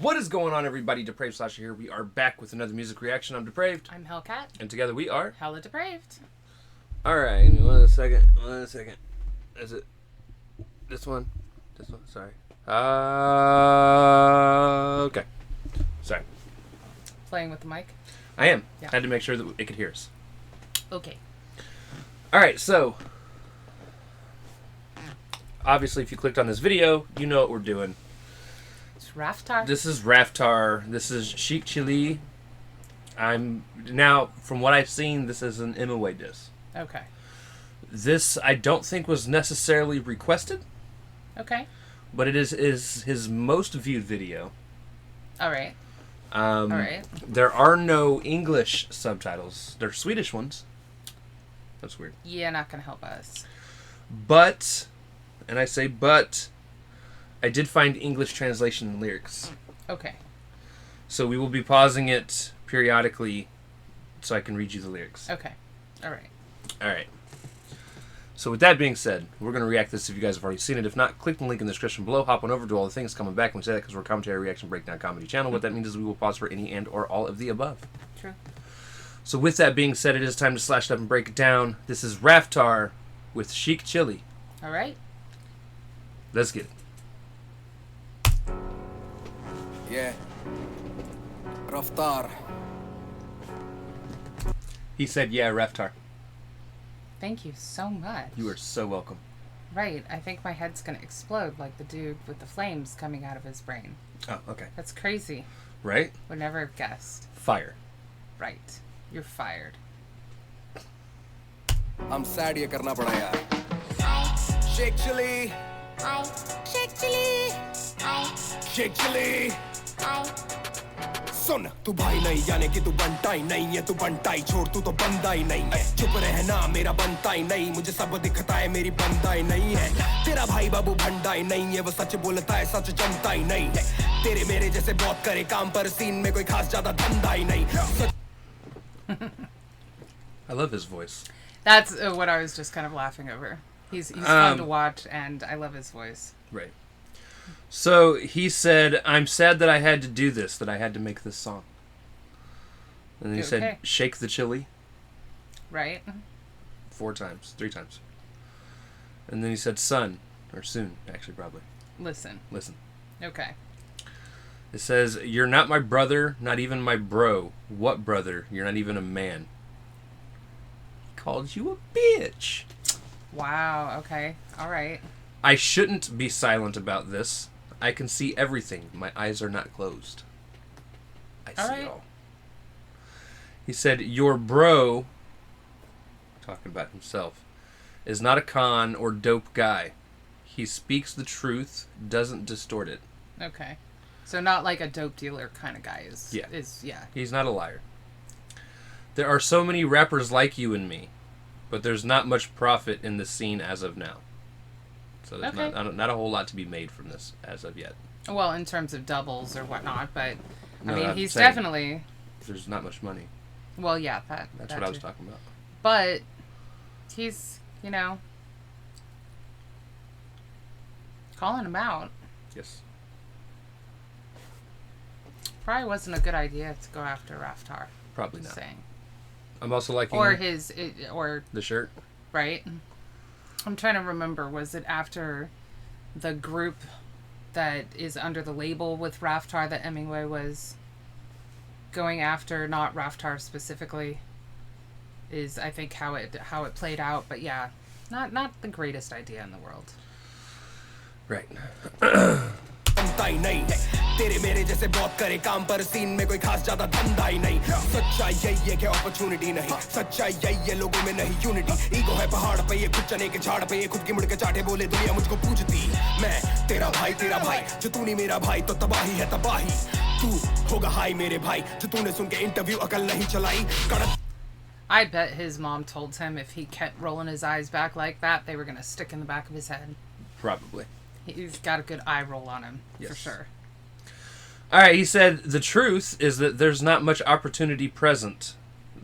What is going on, everybody? Depraved Slasher here. We are back with another music reaction. I'm Depraved. I'm Hellcat. And together we are HellaDepraved. Alright, give me one second. Is it this one? This one? Sorry. Okay. Sorry. Playing with the mic? I am. Yeah. Had to make sure that it could hear us. Okay. Alright, so obviously if you clicked on this video, you know what we're doing. It's Raftaar. This is Raftaar. This is Sheikh Chilli. Now, from what I've seen, this is an MOA disc. Okay. This, I don't think, was necessarily requested. Okay. But it is his most viewed video. Alright. Alright. There are no English subtitles. They're Swedish ones. That's weird. Yeah, not gonna help us. But, and I say but, I did find English translation and lyrics. Okay. So we will be pausing it periodically so I can read you the lyrics. Okay. Alright. Alright. So with that being said, we're going to react to this if you guys have already seen it. If not, click the link in the description below. Hop on over to all the things coming back. And we say that because we're a commentary, reaction, breakdown comedy channel. What that means is we will pause for any and or all of the above. True. So with that being said, it is time to slash it up and break it down. This is Raftaar with Sheikh Chilli. Alright. Let's get it. Yeah. Raftaar. He said, yeah, Raftaar. Thank you so much. You are so welcome. Right. I think my head's gonna explode like the dude with the flames coming out of his brain. Oh, okay. That's crazy. Right? Would never have guessed. Fire. Right. You're fired. I'm sad ये करना पड़ा यार. Sheikh Chilli. Sheikh Chilli. Sheikh Chilli. सुन तू भाई नहीं यानी कि तू बनता ही नहीं है तू बनता ही छोड़ तू तो बंदा ही नहीं है चुप रहना मेरा बनता ही नहीं मुझे सब दिखता है मेरी बंदा ही नहीं है तेरा भाई बाबू भंडा ही नहीं है वो सच बोलता है सच जमता ही नहीं है तेरे मेरे जैसे बहुत करे काम पर सीन में कोई खास ज्यादा धंधा ही नहीं. I love his voice. That's what I was just kind of laughing over. He's fun to watch, and I love his voice. Right. So he said, I'm sad that I had to do this, that I had to make this song. And then he said, shake the chili. Right. 3 times. And then he said, son, or soon, actually, probably. Listen. Okay. It says, you're not my brother, not even my bro. What brother? You're not even a man. He called you a bitch. Wow, okay. All right. I shouldn't be silent about this. I can see everything. My eyes are not closed. I see all. He said, your bro, talking about himself, is not a con or dope guy. He speaks the truth, doesn't distort it. Okay. So not like a dope dealer kind of guy is. Yeah. Yeah. He's not a liar. There are so many rappers like you and me, but there's not much profit in the scene as of now. So there's not a whole lot to be made from this as of yet. Well, in terms of doubles or whatnot, but No, I mean, I'm he's saying definitely. There's not much money. Well, yeah, that's what I was talking about. But he's, calling him out. Yes. Probably wasn't a good idea to go after Raftaar. Probably not. Saying. I'm also liking or the shirt. Right. I'm trying to remember. Was it after the group that is under the label with Raftaar that Hemingway was going after? Not Raftaar specifically. Is I think how it played out. But yeah, not the greatest idea in the world. Right. बनता ही नहीं है तेरे मेरे जैसे बहुत करे काम पर सीन में कोई खास ज्यादा धंधा ही नहीं सच्चाई यही है कि अपॉर्चुनिटी नहीं सच्चाई यही है लोगों में नहीं यूनिटी ईगो है पहाड़ पे ये खुद चने के झाड़ पे ये खुद की मुड़ के चाटे बोले दुनिया मुझको पूजती मैं तेरा भाई जो तू नहीं मेरा भाई तो तबाही है तबाही तू होगा हाई मेरे भाई जो तूने सुन के इंटरव्यू अकल नहीं चलाई I bet his mom told him if he kept rolling his eyes back like that, they were going to stick in the back of his head. Probably. He's got a good eye roll on him, for sure. All right, he said, the truth is that there's not much opportunity present.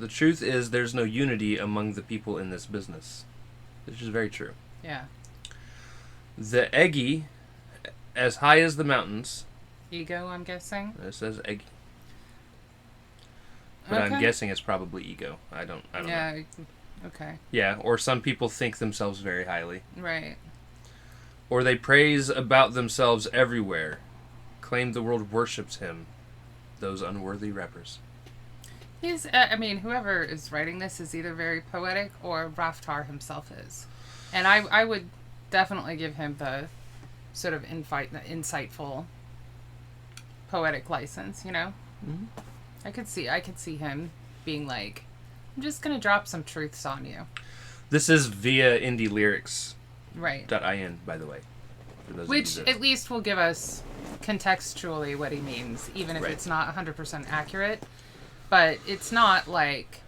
The truth is there's no unity among the people in this business. Which is very true. Yeah. The eggy, as high as the mountains. Ego, I'm guessing. It says eggy. But Okay. I'm guessing it's probably ego. I don't know. Yeah. Okay. Yeah, or some people think themselves very highly. Right. Or they praise about themselves everywhere. Claim the world worships him. Those unworthy rappers. He's, I mean, whoever is writing this is either very poetic or Raftaar himself is. And I would definitely give him the sort of insightful poetic license, you know? Mm-hmm. I could see him being like, I'm just going to drop some truths on you. This is via IndieLyrics.in, Right. by the way. Which at least will give us contextually what he means, even if Right. it's not 100% accurate. But it's not like,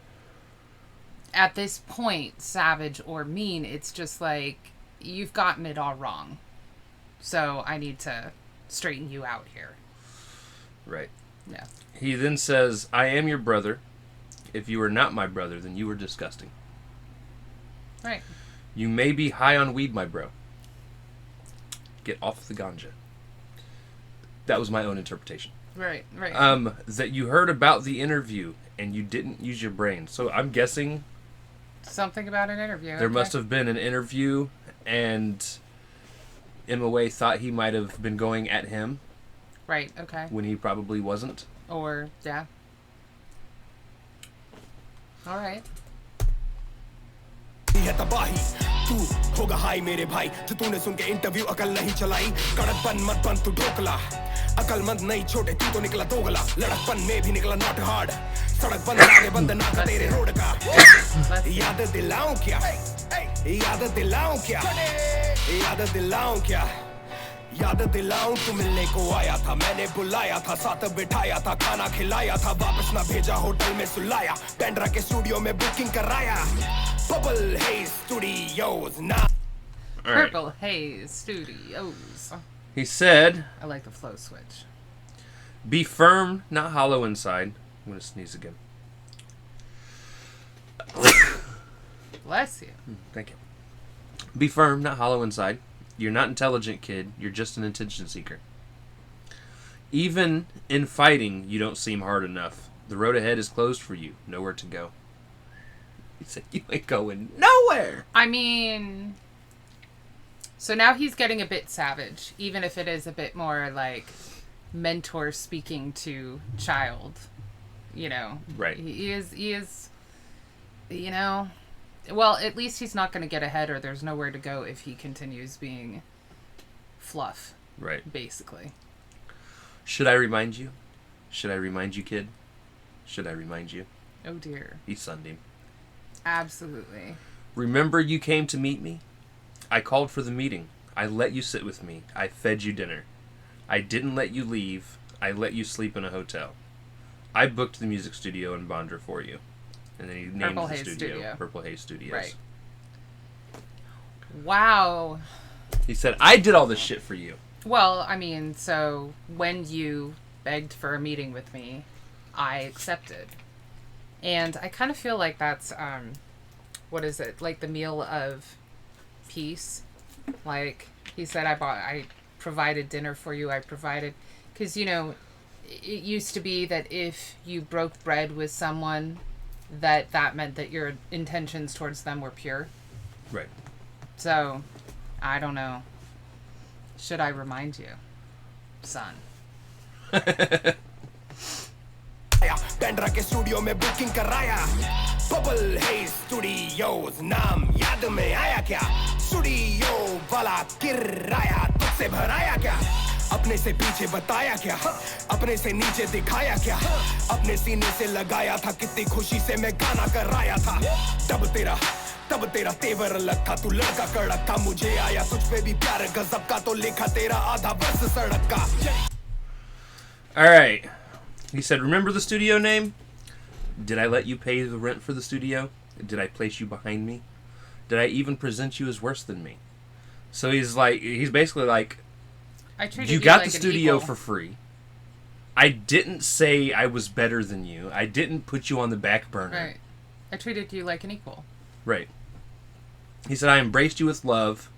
at this point, savage or mean. It's just like, you've gotten it all wrong. So I need to straighten you out here. Right. Yeah. He then says, I am your brother. If you are not my brother, then you are disgusting. Right. You may be high on weed, my bro. Get off the ganja. That was my own interpretation. Right. That you heard about the interview and you didn't use your brain. So I'm guessing Something about an interview. there must have been an interview and MOA thought he might have been going at him. Right, okay. When he probably wasn't. Or, yeah. Alright. है तबाही तू होगा high मेरे भाई जो तूने सुन के interview अकल नहीं चलाई कड़कपन मत बन तू ढोकला अकलमंद नहीं छोटे तू तो निकला दोगला लड़कपन में भी निकला नॉट हार्ड सड़क बंद सारे बंद ना का तेरे रोड का याद दिलाऊं क्या याद दिलाऊं क्या याद दिलाऊं क्या याद दिलाऊं तू मिलने को आया था मैंने बुलाया था साथ बिठाया था खाना खिलाया था वापस ना भेजा होटल में सुलाया पेंड्रा के स्टूडियो में बुकिंग कराया Purple Haze Studios now. Purple Haze Studios. He said, I like the flow switch. Be firm, not hollow inside. I'm going to sneeze again. Bless you. Thank you. Be firm, not hollow inside. You're not intelligent, kid. You're just an attention seeker. Even in fighting, you don't seem hard enough. The road ahead is closed for you. Nowhere to go. He said, you ain't going nowhere. I mean, so now he's getting a bit savage, even if it is a bit more like mentor speaking to child, you know. Right. He is, you know, well, at least he's not going to get ahead or there's nowhere to go if he continues being fluff. Right. Basically. Should I remind you? Should I remind you, kid? Should I remind you? Oh, dear. He sunned him. Absolutely. Remember you came to meet me? I called for the meeting. I let you sit with me. I fed you dinner. I didn't let you leave. I let you sleep in a hotel. I booked the music studio in Bondra for you. And then he named the studio Purple Haze Studios. Right. Wow. He said, I did all this shit for you. Well, I mean, so when you begged for a meeting with me, I accepted. And I kind of feel like that's, what is it? Like the meal of peace. Like he said, I provided dinner for you. I provided, because, you know, it used to be that if you broke bread with someone, that meant that your intentions towards them were pure. Right. So, I don't know. Should I remind you, son? Pendra के studio में booking कराया Purple Haze Studios नाम याद में आया क्या studio वाला किराया तुझसे भराया क्या अपने से पीछे बताया क्या अपने से नीचे दिखाया क्या अपने सीने से लगाया था कितनी खुशी से मैं गाना कराया था तब तेरा तेवर अलग था तू लड़का कड़क था मुझे आया तुझ पे भी प्यार गजब का तो लिखा तेरा आधा बस सड़क का All right. He said, remember the studio name? Did I let you pay the rent for the studio? Did I place you behind me? Did I even present you as worse than me? So he's basically like, you got like the studio for free. I didn't say I was better than you. I didn't put you on the back burner. Right. I treated you like an equal. Right. He said, I embraced you with love.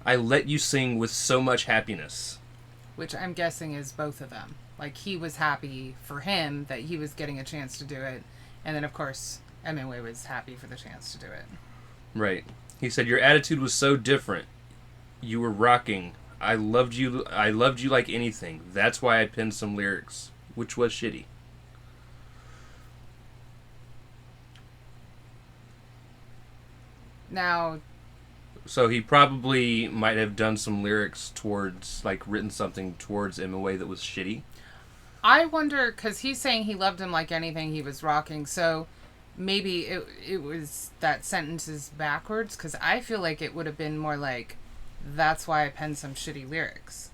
I let you sing with so much happiness. Which I'm guessing is both of them. Like, he was happy for him that he was getting a chance to do it. And then, of course, Hemingway was happy for the chance to do it. Right. He said, your attitude was so different. You were rocking. I loved you like anything. That's why I penned some lyrics, which was shitty. Now... So he probably might have done some lyrics towards, like, written something towards Hemingway that was shitty. I wonder, because he's saying he loved him like anything, he was rocking, so maybe it was that sentence is backwards, because I feel like it would have been more like, that's why I penned some shitty lyrics.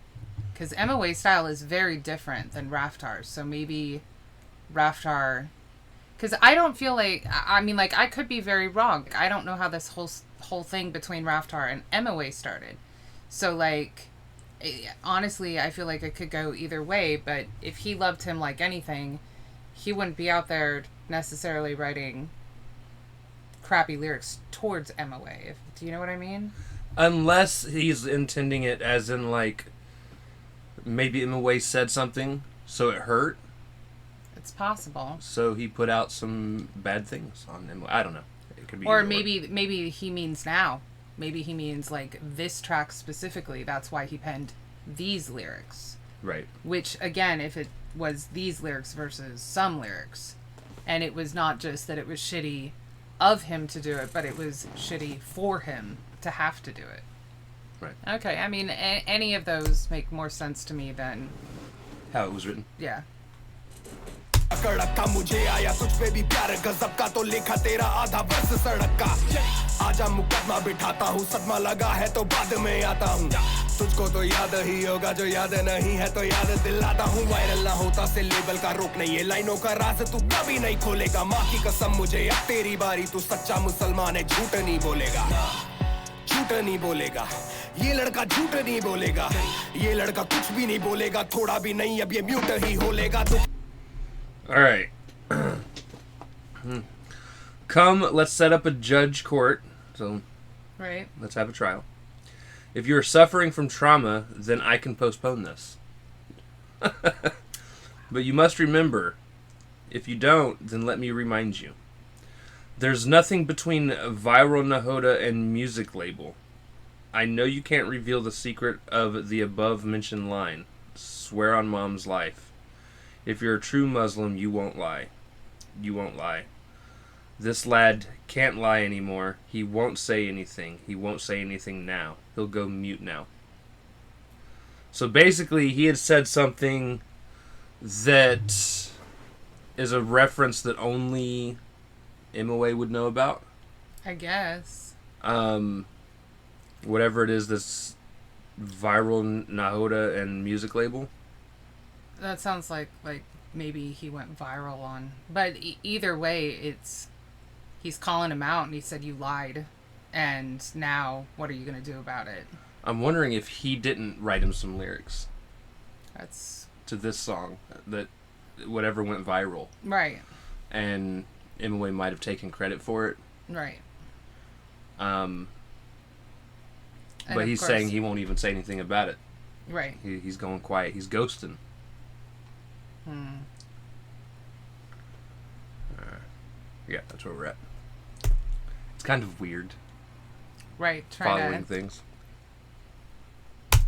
Because Hemingway's style is very different than Raftar's, so maybe Raftar... Because I don't feel like... I mean, like, I could be very wrong. I don't know how this whole thing between Raftar and Hemingway started. So, like... Honestly, I feel like it could go either way, but if he loved him like anything, he wouldn't be out there necessarily writing crappy lyrics towards Hemingway. Do you know what I mean? Unless he's intending it as in, like, maybe Hemingway said something, so it hurt. It's possible. So he put out some bad things on Hemingway. I don't know. It could be. Or maybe he means now. Maybe he means, like, this track specifically. That's why he penned these lyrics. Right. Which, again, if it was these lyrics versus some lyrics, and it was not just that it was shitty of him to do it, but it was shitty for him to have to do it. Right. Okay, I mean, any of those make more sense to me than... How it was written. Yeah. कड़का मुझे आया तुझ पे भी प्यार गजब का तो लिखा तेरा आधा वर्ष सड़क का आजा मुकदमा बिठाता हूँ सदमा लगा है तो बाद में आता हूँ तुझको तो याद ही होगा जो याद नहीं है तो याद दिलाता हूँ वायरल ना होता से लेबल का रोक नहीं है लाइनों का राज तू कभी नहीं खोलेगा माँ की कसम मुझे अब तेरी बारी तू सच्चा मुसलमान है झूठ नहीं बोलेगा झूठ नहीं बोलेगा ये लड़का झूठ नहीं बोलेगा ये लड़का कुछ भी नहीं बोलेगा थोड़ा भी नहीं अब ये म्यूट ही होलेगा तू All right. Come, let's set up a judge court. So, right. Let's have a trial. If you're suffering from trauma, then I can postpone this. But you must remember, if you don't, then let me remind you. There's nothing between Viral Nahoda and music label. I know you can't reveal the secret of the above-mentioned line. Swear on mom's life. If you're a true Muslim, you won't lie. You won't lie. This lad can't lie anymore. He won't say anything. He won't say anything now. He'll go mute now. So basically, he had said something that is a reference that only Hemingway would know about. I guess. Whatever it is, this Viral Nahoda and music label. That sounds like maybe he went viral on... But either way, he's calling him out, and he said, you lied. And now, what are you going to do about it? I'm wondering if he didn't write him some lyrics. That's... To this song, that whatever went viral. Right. And Hemingway might have taken credit for it. Right. But he's saying he won't even say anything about it. Right. He's going quiet. He's ghosting. Yeah, that's where we're at. It's kind of weird. Right, following things.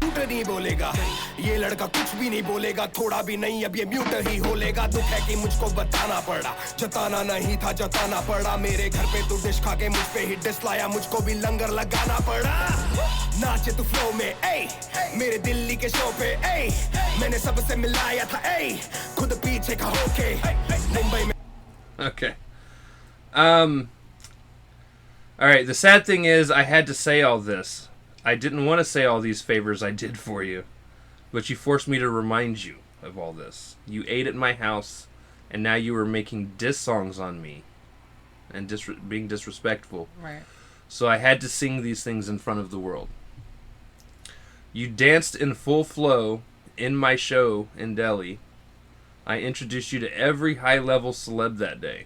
नहीं बोलेगा ये लड़का कुछ भी नहीं बोलेगा थोड़ा भी नहीं अब ये म्यूट ही होलेगा दुख है कि मुझको बताना पड़ा जताना नहीं था जताना पड़ा मेरे घर पे तू डिश खा के मुझ पे ही डिस लाया मुझको भी लंगर लगाना पड़ा नाचे तू फ्लो में ए मेरे दिल्ली के शो पे ए मैंने सबसे मिलाया था ए खुद पीछे का होके मुंबई में Okay. Alright, the sad thing is I had to say all this. I didn't want to say all these favors I did for you, but you forced me to remind you of all this. You ate at my house, and now you are making diss songs on me and being disrespectful. Right. So I had to sing these things in front of the world. You danced in full flow in my show in Delhi. I introduced you to every high-level celeb that day.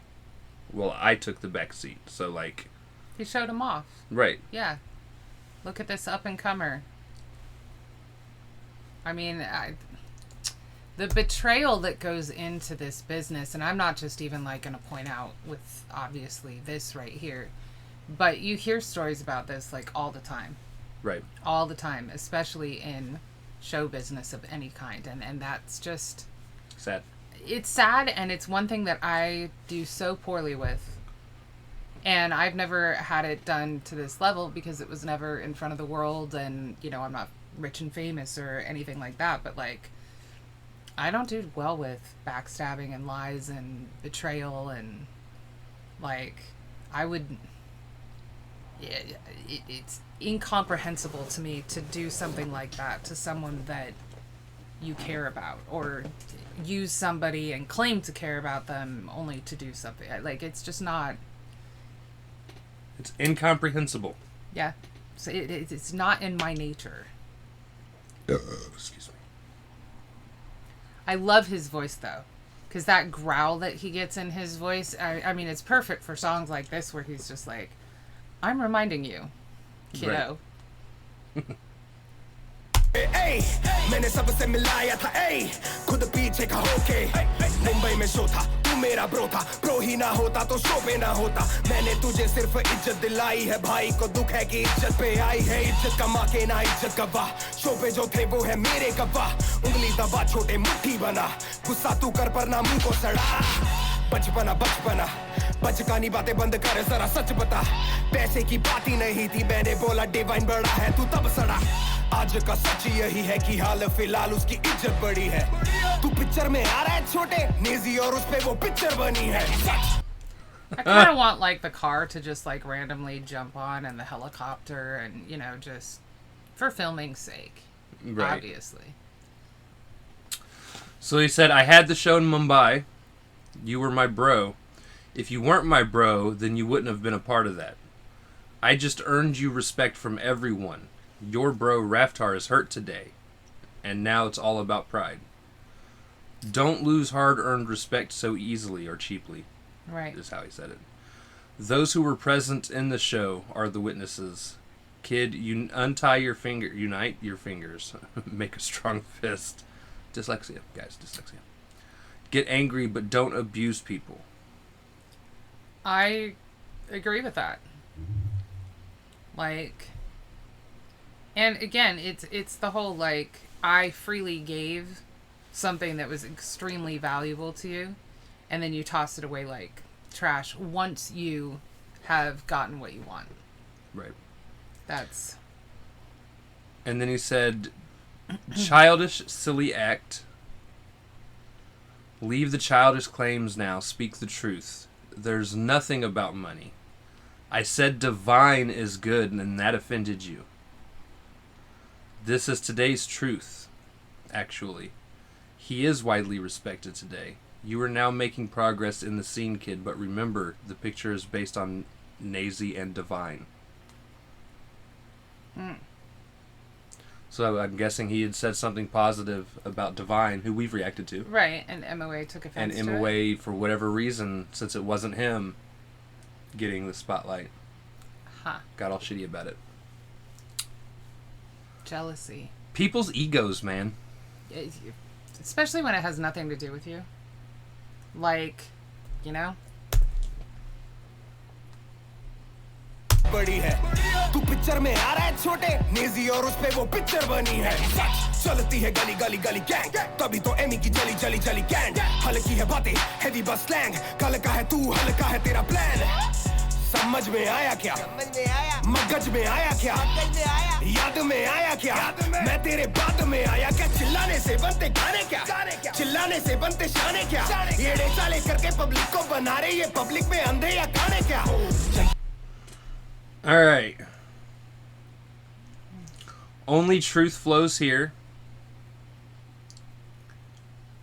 Well, I took the back seat, so like... He showed him off. Right. Yeah. Look at this up-and-comer. I mean, the betrayal that goes into this business, and I'm not just even like going to point out with obviously this right here, but you hear stories about this like all the time. Right. All the time, especially in show business of any kind. And that's just... Sad. It's sad, and it's one thing that I do so poorly with. And I've never had it done to this level because it was never in front of the world, and, you know, I'm not rich and famous or anything like that, but, like, I don't do well with backstabbing and lies and betrayal, and, like, I would... It's incomprehensible to me to do something like that to someone that you care about, or use somebody and claim to care about them only to do something. Like, it's just not... It's incomprehensible. Yeah. So it's not in my nature. Excuse me. I love his voice, though. Because that growl that he gets in his voice, I mean, it's perfect for songs like this where he's just like, I'm reminding you, kiddo. Right. Hey, मैंने सबसे मिलाया था खुद पीछे का होके मुंबई में show था तू मेरा ब्रो था ब्रो ही ना होता तो शो पे ना होता मैंने तुझे सिर्फ इज्जत दिलाई है भाई को दुख है कि इज्जत पे आई है इज्जत कमा के ना इज्जत गवा शो पे जो थे वो है मेरे गवाह उंगली दबा छोटे मुट्ठी बना गुस्सा तू कर पर ना मुंह को सड़ा बचपना बचपना बचकानी बातें बंद कर जरा सच बता पैसे की बात ही नहीं थी मैंने बोला डिवाइन बड़ा है तू तब सड़ा आज का सच यही है कि हाल फिलहाल उसकी इज्जत बड़ी है तू पिक्चर में आ रहा है छोटे नेजी और उस पे वो पिक्चर बनी है I kind of want like the car to just like randomly jump on and the helicopter and, you know, just for filming's sake. Right. Obviously. So he said, I had the show in Mumbai. You were my bro. If you weren't my bro, then you wouldn't have been a part of that. I just earned you respect from everyone. Your bro Raftaar is hurt today, and now it's all about pride. Don't lose hard-earned respect so easily or cheaply. Right. Is how he said it. Those who were present in the show are the witnesses. Kid, you unite your fingers. Make a strong fist. Dyslexia, guys, dyslexia. Get angry, but don't abuse people. I agree with that. Like, and again, it's the whole, like, I freely gave something that was extremely valuable to you, and then you toss it away like trash once you have gotten what you want. Right. That's... And then he said, childish, silly act. Leave the childish claims now. Speak the truth. There's nothing about money. I said divine is good, and that offended you. This is today's truth, actually. He is widely respected today. You are now making progress in the scene, kid, but remember, the picture is based on Nazi and divine. Mm. So I'm guessing he had said something positive about divine, who we've reacted to. Right, and MOA took offense and to it. MOA, for whatever reason, since it wasn't him getting the spotlight, got all shitty about it. Jealousy. People's egos, man. Especially when it has nothing to do with you. Like, you know? बड़ी है तू picture में आ रहा है छोटे नेजी और उस पे वो पिक्चर बनी है चलती है गली गली गली गैंग तभी तो एमी की चली चली चली कैंड हल्की है बातें हेवी बस स्लैंग कल का है तू हल्का है तेरा प्लान समझ में आया क्या मगज में आया क्या याद में आया क्या मैं तेरे बाद में आया क्या चिल्लाने से बनते गाने क्या चिल्लाने से बनते शाने क्या ये चाले करके पब्लिक को बना रहे ये पब्लिक में अंधे या काने क्या All right. Only truth flows here.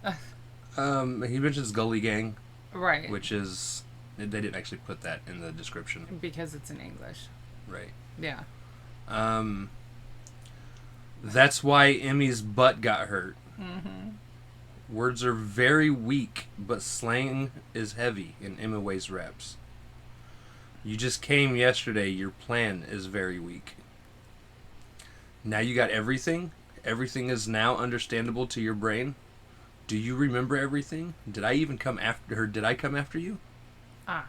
He mentions Gully Gang. Right. Which is... They didn't actually put that in the description. Because it's in English. Right. Yeah. That's why Emmy's butt got hurt. Mm-hmm. Words are very weak, but slang is heavy in Imaway's raps. You just came yesterday. Your plan is very weak. Now you got everything? Everything is now understandable to your brain? Do you remember everything? Did I even come after her? Did I come after you? Ah.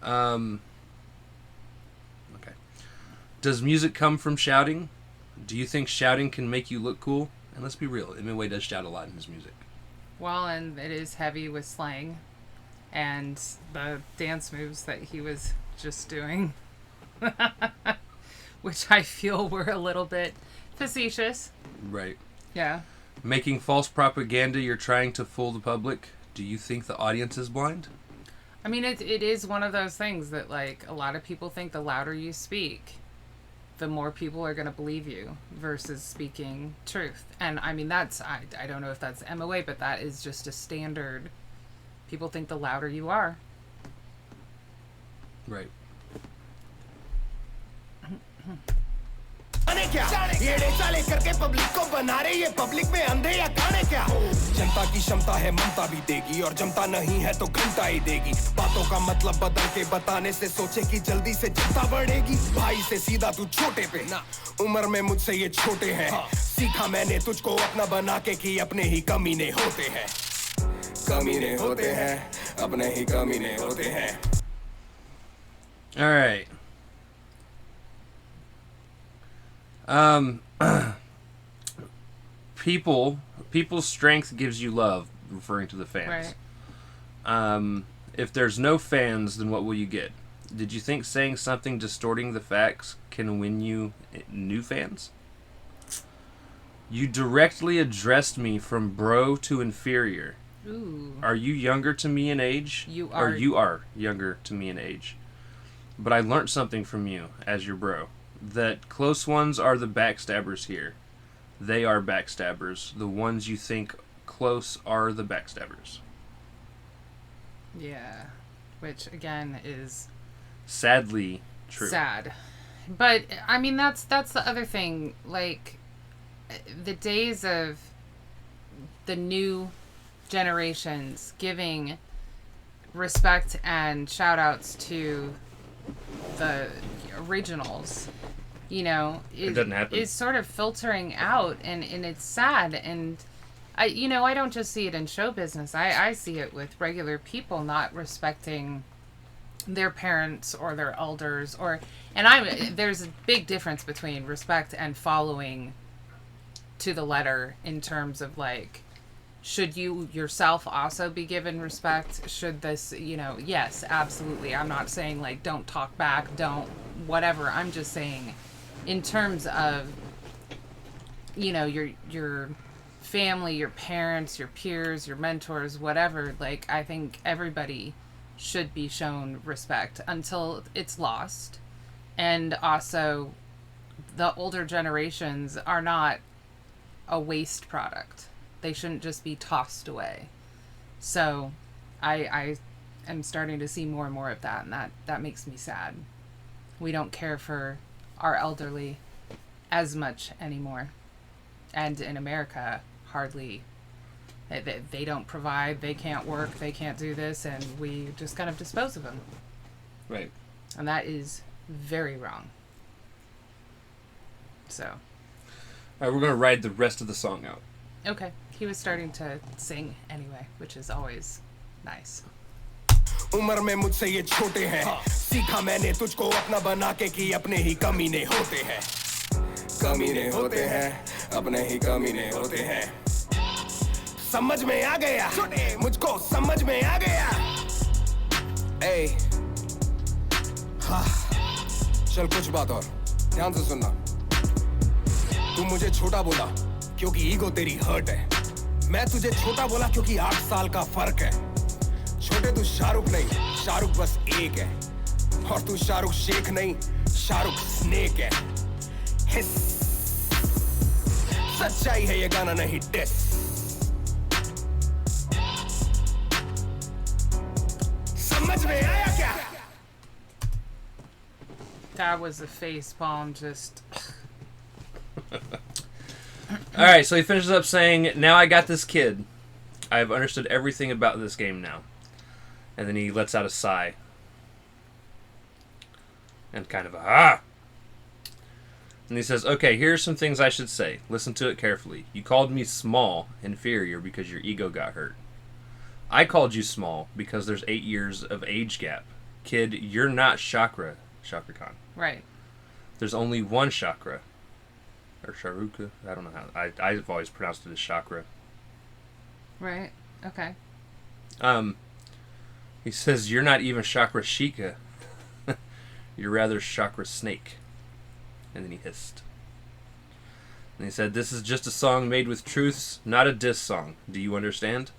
Okay. Does music come from shouting? Do you think shouting can make you look cool? And let's be real, Imaway does shout a lot in his music. Well, and it is heavy with slang. And the dance moves that he was just doing. Which I feel were a little bit facetious. Right. Yeah. Making false propaganda, you're trying to fool the public. Do you think the audience is blind? I mean, it is one of those things that, like, a lot of people think the louder you speak, the more people are going to believe you versus speaking truth. And, I mean, that's, I don't know if that's MOA, but that is just a standard. People think the louder you are. Right. करके public को बना रहे ये public में अंधे या काने क्या जनता की क्षमता है ममता भी देगी और जमता नहीं है तो घंटा ही देगी बातों का मतलब बदल के बताने से सोचे कि जल्दी से जनता बढ़ेगी भाई से सीधा तू छोटे पे ना उम्र में मुझसे ये छोटे हैं सीखा मैंने तुझको अपना बना के कि अपने ही कमीने होते हैं अपने ही कमीने होते हैं. All right. People's strength gives you love, referring to the fans. Right. If there's no fans, then what will you get? Did you think saying something distorting the facts can win you new fans? You directly addressed me from bro to inferior. Ooh. Are you younger to me in age? You are. Or you are younger to me in age. But I learned something from you as your bro. That close ones are the backstabbers here. They are backstabbers. The ones you think close are the backstabbers. Yeah. Which, again, is... sadly true. sad. But, I mean, that's the other thing. Like, the days of the new generations giving respect and shout-outs to the originals, you know, it doesn't happen. Is sort of filtering out, and it's sad. And I don't just see it in show business. I see it with regular people not respecting their parents or their elders, there's a big difference between respect and following to the letter in terms of, like, should you yourself also be given respect? Should this, yes, absolutely. I'm not saying, like, don't talk back, don't whatever. I'm just saying in terms of, your family, your parents, your peers, your mentors, whatever, like, I think everybody should be shown respect until it's lost. And also, the older generations are not a waste product. They shouldn't just be tossed away. So I am starting to see more and more of that, and that makes me sad. We don't care for our elderly as much anymore. And in America, hardly. They don't provide, they can't work, they can't do this, and we just kind of dispose of them. Right. And that is very wrong. So. All right, we're going to ride the rest of the song out. Okay. He was starting to sing anyway, which is always nice. उम्र में मुझसे ये छोटे हैं सीखा मैंने तुझको अपना बना के कि अपने ही कमीने होते हैं अपने ही कमीने होते हैं समझ में आ गया मुझको समझ में आ गया ए हाँ चल कुछ बात और ध्यान से सुनना तू मुझे छोटा बोला क्योंकि ईगो तेरी हर्ट है मैं तुझे छोटा बोला क्योंकि 8 साल का फर्क है छोटे तू शाहरुख नहीं शाहरुख बस एक है और तू शाहरुख शेख नहीं शाहरुख स्नेक है हिस सच्चाई है ये गाना नहीं डिस समझ में आया क्या That was a face palm just All right, so he finishes up saying, now I got this kid. I have understood everything about this game now. And then he lets out a sigh. And kind of And he says, okay, here are some things I should say. Listen to it carefully. You called me small, inferior, because your ego got hurt. I called you small because there's 8 years of age gap. Kid, you're not Chakra Khan. Right. There's only one chakra. Or Sharuka. I don't know how. I've always pronounced it as chakra. Right. Okay. He says, you're not even Chakra Shika. You're rather Chakra Snake. And then he hissed. And he said, this is just a song made with truths, not a diss song. Do you understand?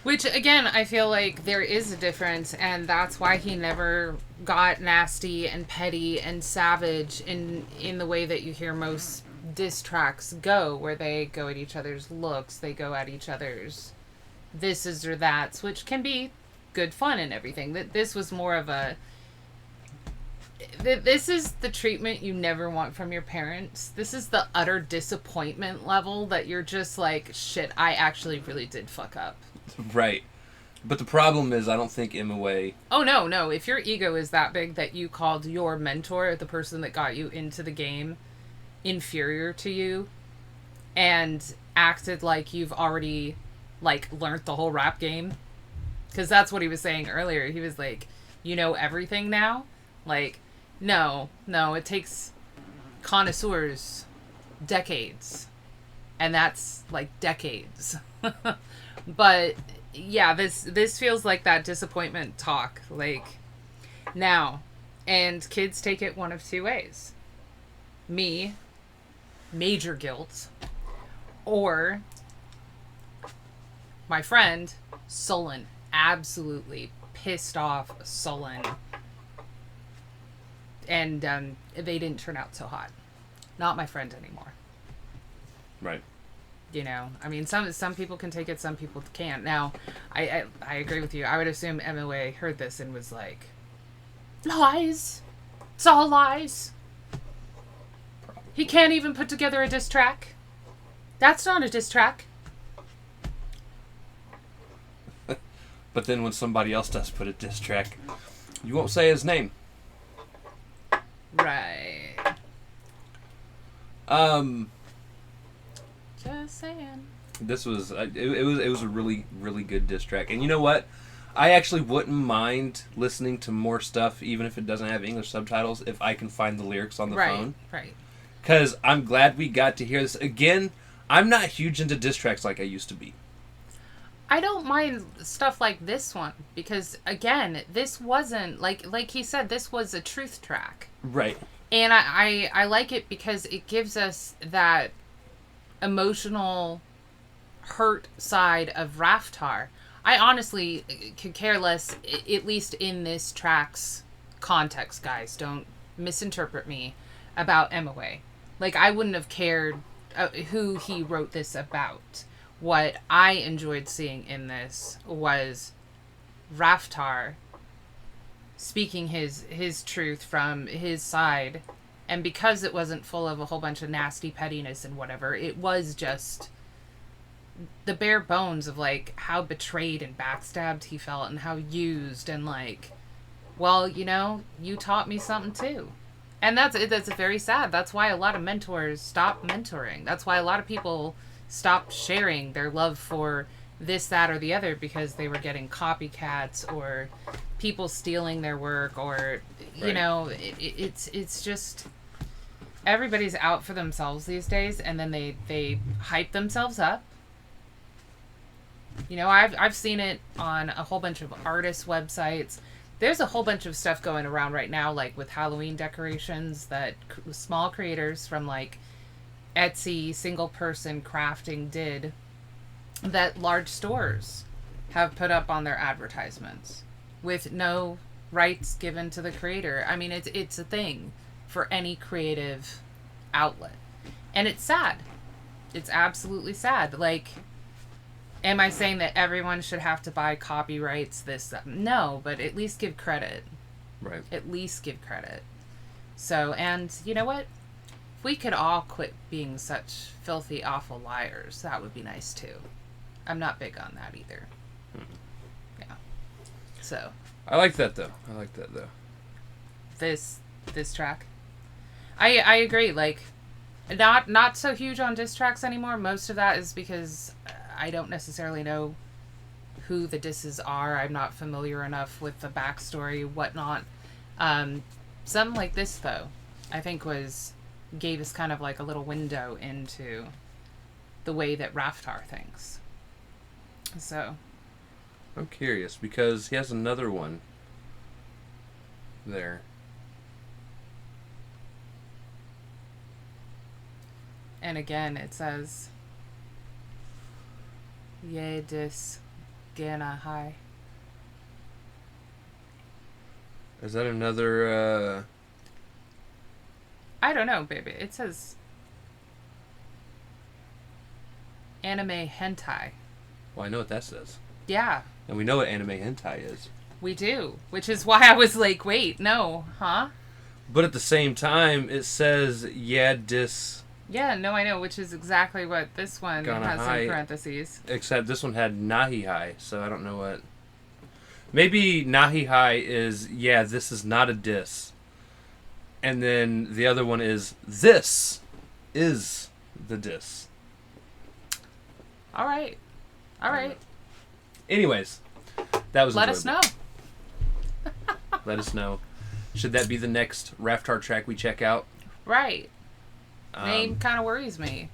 Which, again, I feel like there is a difference, and that's why he never got nasty and petty and savage in the way that you hear most diss tracks go, where they go at each other's looks, they go at each other's thises or that's, which can be good fun and everything. That this was more of a... This is the treatment you never want from your parents. This is the utter disappointment level that you're just like, shit, I actually really did fuck up. Right. But the problem is, I don't think MOA... Oh, no. If your ego is that big that you called your mentor, the person that got you into the game, inferior to you, and acted like you've already, like, learned the whole rap game. Because that's what he was saying earlier. He was like, you know everything now? Like... No, it takes connoisseurs decades. And that's, like, decades. But, yeah, this feels like that disappointment talk. Like, now, and kids take it one of two ways. Me, major guilt, or my friend, sullen, absolutely pissed off, sullen. And they didn't turn out so hot. Not my friend anymore. Right. You know, I mean, some people can take it, some people can't. Now, I agree with you. I would assume MOA heard this and was like, lies. It's all lies. He can't even put together a diss track. That's not a diss track. But then when somebody else does put a diss track, you won't say his name. Right. Just saying. This was it was a really, really good diss track. And you know what? I actually wouldn't mind listening to more stuff, even if it doesn't have English subtitles, if I can find the lyrics on the phone. Right. Because I'm glad we got to hear this. Again, I'm not huge into diss tracks like I used to be. I don't mind stuff like this one because, again, this wasn't, like he said, this was a truth track. Right. And I like it because it gives us that emotional hurt side of Raftaar. I honestly could care less, at least in this track's context, guys. Don't misinterpret me, about MOA. Like, I wouldn't have cared who he wrote this about. What I enjoyed seeing in this was Raftaar speaking his truth from his side. And because it wasn't full of a whole bunch of nasty pettiness and whatever, it was just the bare bones of, like, how betrayed and backstabbed he felt and how used and, like, well, you know, you taught me something too. And that's very sad. That's why a lot of mentors stop mentoring. That's why a lot of people stopped sharing their love for this, that, or the other because they were getting copycats or people stealing their work or, you know, it's just everybody's out for themselves these days and then they hype themselves up. You know, I've seen it on a whole bunch of artist websites. There's a whole bunch of stuff going around right now, like with Halloween decorations that small creators from, like, Etsy single person crafting did that large stores have put up on their advertisements with no rights given to the creator. I mean, it's a thing for any creative outlet. And it's sad. It's absolutely sad. Like, am I saying that everyone should have to buy copyrights, this, that? No, but at least give credit. Right. At least give credit. So, and you know what? If we could all quit being such filthy, awful liars, that would be nice too. I'm not big on that either. Yeah. So. I like that though. This track. I agree. Like, not so huge on diss tracks anymore. Most of that is because I don't necessarily know who the disses are. I'm not familiar enough with the backstory, whatnot. Something like this, though, I think gave us kind of like a little window into the way that Raftaar thinks. So. I'm curious because he has another one there. And again, it says, Ye dis gana high. Is that another, I don't know, baby. It says anime hentai. Well, I know what that says. Yeah. And we know what anime hentai is. We do. Which is why I was like, wait, no, huh? But at the same time, it says, yeah, dis... Yeah, no, I know, which is exactly what this one has high, in parentheses. Except this one had nahi high, so I don't know what... Maybe nahi high is, yeah, this is not a diss. And then the other one is, this is the diss. All right. Anyways, that was Let us know. Let us know. Should that be the next Raftaar track we check out? Right. Name kind of worries me.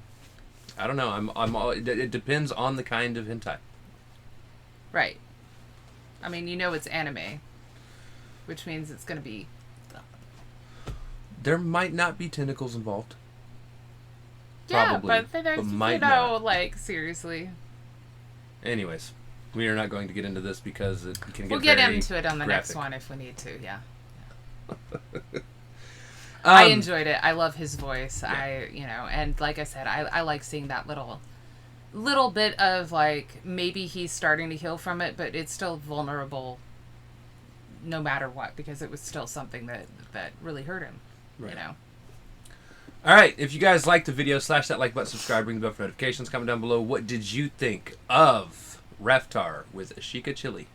I don't know. It depends on the kind of hentai. Right. I mean, it's anime, which means it's going to be... There might not be tentacles involved. Yeah, Probably, but might not. like, seriously. Anyways, we are not going to get into this because it can get We'll get very into it on the graphic. next one if we need to, yeah. I enjoyed it. I love his voice. Yeah. And like I said, I like seeing that little bit of, like, maybe he's starting to heal from it, but it's still vulnerable no matter what, because it was still something that really hurt him, right. you know. All right, if you guys liked the video, slash that like button, subscribe, ring the bell for notifications, comment down below. What did you think of Raftaar with Sheikh Chilli?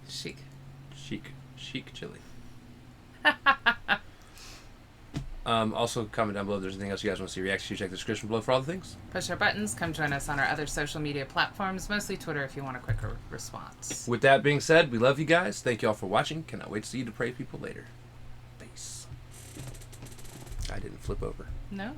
Sheikh Chilli. Also, comment down below if there's anything else you guys want to see react to. Check the description below for all the things. Push our buttons. Come join us on our other social media platforms, mostly Twitter if you want a quicker response. With that being said, we love you guys. Thank you all for watching. Cannot wait to see you depraved people later. Peace. I didn't flip over. No.